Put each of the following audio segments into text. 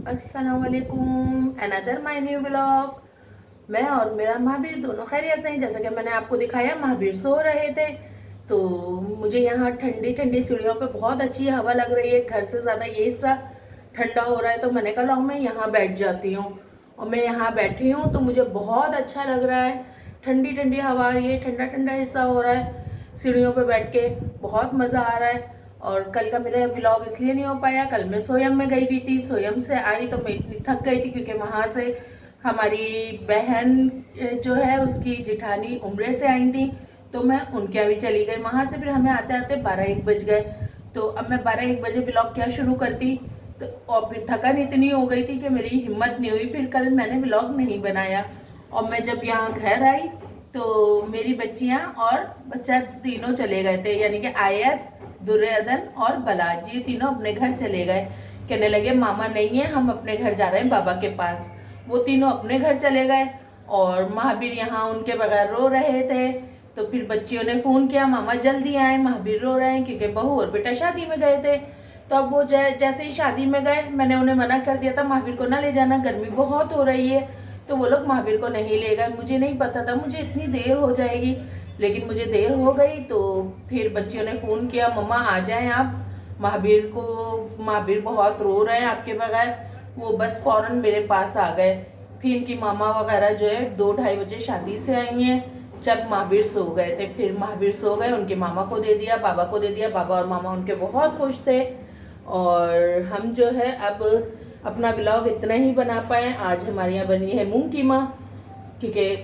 अस्सलाम वालेकुम, another my new vlog. मैं और मेरा महावीर दोनों खैरियत से हैं। जैसा कि मैंने आपको दिखाया, महावीर सो रहे थे तो मुझे यहाँ ठंडी ठंडी सीढ़ियों पे बहुत अच्छी हवा लग रही है। घर से ज़्यादा ये हिस्सा ठंडा हो रहा है तो मैंने कहा मैं यहाँ बैठ जाती हूँ। और मैं यहाँ बैठी हूँ तो मुझे बहुत अच्छा लग रहा है। ठंडी ठंडी हवा, ये ठंडा ठंडा हिस्सा हो रहा है, सीढ़ियों पे बैठ के बहुत मज़ा आ रहा है। और कल का मेरा व्लॉग इसलिए नहीं हो पाया, कल मैं सोयम में गई हुई थी। सोयम से आई तो मैं इतनी थक गई थी क्योंकि वहाँ से हमारी बहन जो है उसकी जिठानी उम्रे से आई थी तो मैं उनके यहाँ भी चली गई। वहाँ से फिर हमें आते आते 12-1 बज गए। तो अब मैं 12-1 बजे व्लॉग क्या शुरू करती, तो और फिर थकान इतनी हो गई थी कि मेरी हिम्मत नहीं हुई, फिर कल मैंने व्लॉग नहीं बनाया। और मैं जब यहाँ घर आई तो मेरी बच्चियाँ और बच्चा तीनों चले गए थे, यानी कि आयत, दुर्योधन और बलाज, ये तीनों अपने घर चले गए। कहने लगे मामा नहीं है, हम अपने घर जा रहे हैं बाबा के पास। वो तीनों अपने घर चले गए और महावीर यहाँ उनके बगैर रो रहे थे। तो फिर बच्चियों ने फ़ोन किया मामा जल्दी आए, महावीर रो रहे हैं, क्योंकि बहू और बेटा शादी में गए थे। तो अब वो जैसे ही शादी में गए, मैंने उन्हें मना कर दिया था महावीर को ना ले जाना, गर्मी बहुत हो रही है। तो वो लोग महावीर को नहीं ले गए। मुझे नहीं पता था मुझे इतनी देर हो जाएगी, लेकिन मुझे देर हो गई। तो फिर बच्चियों ने फ़ोन किया मम्मा आ जाएं आप, महावीर बहुत रो रहे हैं आपके बगैर। वो बस फ़ौरन मेरे पास आ गए। फिर इनकी मामा वगैरह जो है 2-2:30 बजे शादी से आई हैं, जब महावीर सो गए थे। फिर महावीर सो गए, उनके मामा को दे दिया, बाबा को दे दिया। बाबा और मामा उनके बहुत खुश थे। और हम जो है अब अपना व्लॉग इतना ही बना पाए। आज हमारे यहाँ बनी है मूंग कीमा, क्योंकि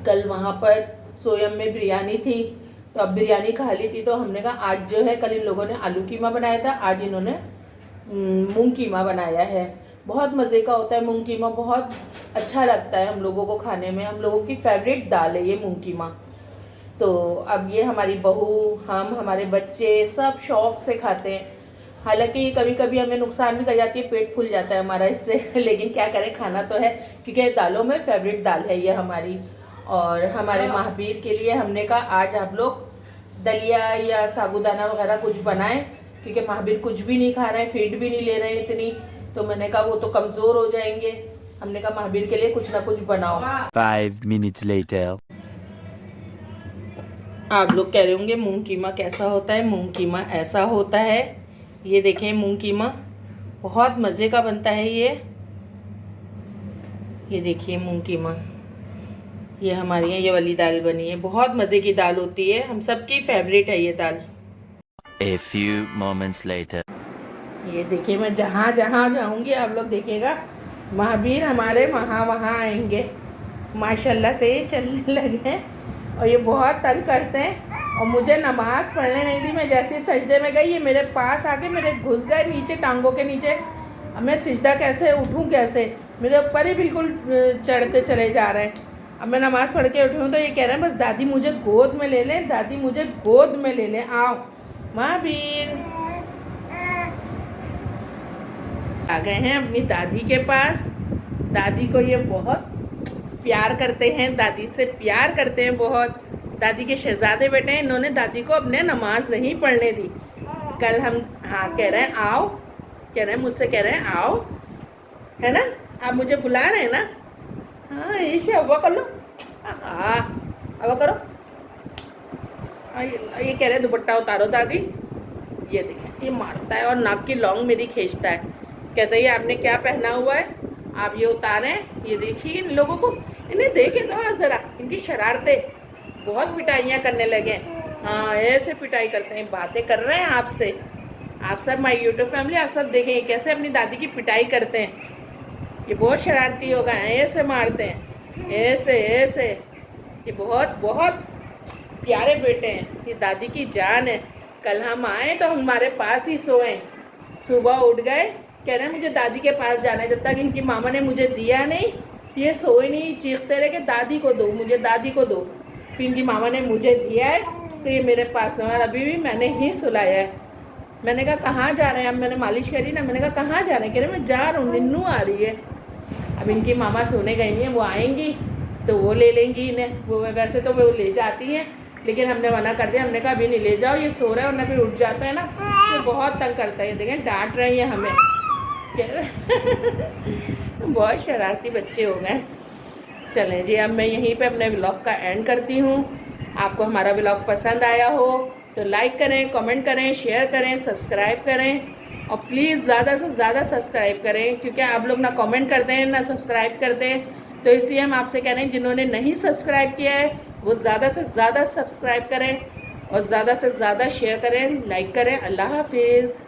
कल वहाँ पर सोयम में बिरयानी थी तो अब बिरयानी खा ली थी। तो हमने कहा आज जो है, कल इन लोगों ने आलू कीमा बनाया था, आज इन्होंने मूंग कीमा बनाया है। बहुत मज़े का होता है मूंग कीमा, बहुत अच्छा लगता है हम लोगों को खाने में। हम लोगों की फेवरेट दाल है ये मूंग कीमा। तो अब ये हमारी बहू, हम, हमारे बच्चे सब शौक़ से खाते हैं। हालांकि ये कभी कभी हमें नुकसान भी कर जाती है, पेट फूल जाता है हमारा इससे लेकिन क्या करें, खाना तो है, क्योंकि दालों में फेवरेट दाल है ये हमारी। और हमारे महावीर के लिए हमने कहा आज आप लोग दलिया या साबूदाना वगैरह कुछ बनाएं, क्योंकि महावीर कुछ भी नहीं खा रहे हैं, फीड भी नहीं ले रहे हैं इतनी। तो मैंने कहा वो तो कमज़ोर हो जाएंगे, हमने कहा महावीर के लिए कुछ ना कुछ बनाओ। 5 minutes later. आप लोग कह रहे होंगे मूंग कीमा कैसा होता है। मूंग कीमा ऐसा होता है, ये देखें मूंग कीमा बहुत मज़े का बनता है ये देखिए मूंग कीमा। ये हमारी यहाँ ये वाली दाल बनी है, बहुत मज़े की दाल होती है, हम सबकी फेवरेट है ये दाल। A few moments later. ये देखिए मैं जहाँ जहाँ जाऊँगी आप लोग देखिएगा महावीर हमारे वहाँ आएंगे। माशाल्लाह से ये चलने लगे हैं और ये बहुत तंग करते हैं। और मुझे नमाज़ पढ़ने नहीं दी, मैं जैसे सजदे में गई ये मेरे पास आके मेरे घुस गए नीचे, टांगों के नीचे। अब मैं सिजदा कैसे उठूँ, कैसे मेरे ऊपर ही बिल्कुल चढ़ते चले जा रहे हैं। अब मैं नमाज़ पढ़ के उठी हूँ तो ये कह रहे हैं बस दादी मुझे गोद में ले लें, दादी मुझे गोद में ले लें, आओ महावीर। आ गए हैं अपनी दादी के पास। दादी को ये बहुत प्यार करते हैं, दादी से प्यार करते हैं बहुत। दादी के शहजादे बेटे हैं, इन्होंने दादी को अपने नमाज नहीं पढ़ने दी। कल हम कह रहे हैं आओ, कह रहे हैं मुझसे, कह रहे हैं आओ, है ना, आप मुझे बुला रहे हैं ना। हाँ इसे अव्वा कर लो, हाँ अव्वा करो। ये कह रहे हैं दुपट्टा उतारो दादी। ये देखें ये मारता है और नाक की लौंग मेरी खींचता है, कहता है ये आपने क्या पहना हुआ है, आप ये उतारें। ये देखिए इन लोगों को, इन्हें देखे तो ज़रा, इनकी शरारतें, बहुत पिटाइयाँ करने लगे। हाँ ऐसे पिटाई करते हैं, बातें कर रहे हैं आपसे। आप सब माय यूट्यूब फैमिली, आप सब देखें कैसे अपनी दादी की पिटाई करते हैं। ये बहुत शरारती हो गए हैं, ऐसे मारते हैं, ऐसे ऐसे। ये बहुत बहुत प्यारे बेटे हैं, ये दादी की जान है। कल हम आए तो हमारे पास ही सोए, सुबह उठ गए, कह रहे हैं मुझे दादी के पास जाना है। जब तक इनकी मामा ने मुझे दिया नहीं ये सोए नहीं, चीखते रहे कि दादी को दो, मुझे दादी को दो। फिर इनकी मामा ने मुझे दिया है तो ये मेरे पास है और अभी भी मैंने ही सुलाया है। मैंने कहा कहाँ जा रहे हैं, अब मैंने मालिश करी ना, मैंने कहा कहाँ जा रहे हैं, कह रहे मैं जा रहा हूँ, निन्नू आ रही है। अब इनकी मामा सोने गई नहीं है, वो आएंगी तो वो ले लेंगी इन्हें। वो वैसे तो वो ले जाती हैं, लेकिन हमने मना कर दिया, हमने कहा अभी नहीं ले जाओ, ये सो रहा है वरना फिर उठ जाता है ना, ये बहुत तंग करता है। ये देखें डांट रही है हमें, बहुत शरारती बच्चे हो गए। चलें जी, अब मैं यहीं पे अपने व्लॉग का एंड करती हूँ। आपको हमारा व्लॉग पसंद आया हो तो लाइक करें, कमेंट करें, शेयर करें, सब्सक्राइब करें और प्लीज़ ज़्यादा से ज़्यादा सब्सक्राइब करें, क्योंकि आप लोग ना कमेंट करते हैं ना सब्सक्राइब करते हैं। तो इसलिए हम आपसे कह रहे हैं जिन्होंने नहीं सब्सक्राइब किया है वो ज़्यादा से ज़्यादा सब्सक्राइब करें और ज़्यादा से ज़्यादा शेयर करें, लाइक करें। अल्लाह हाफिज़।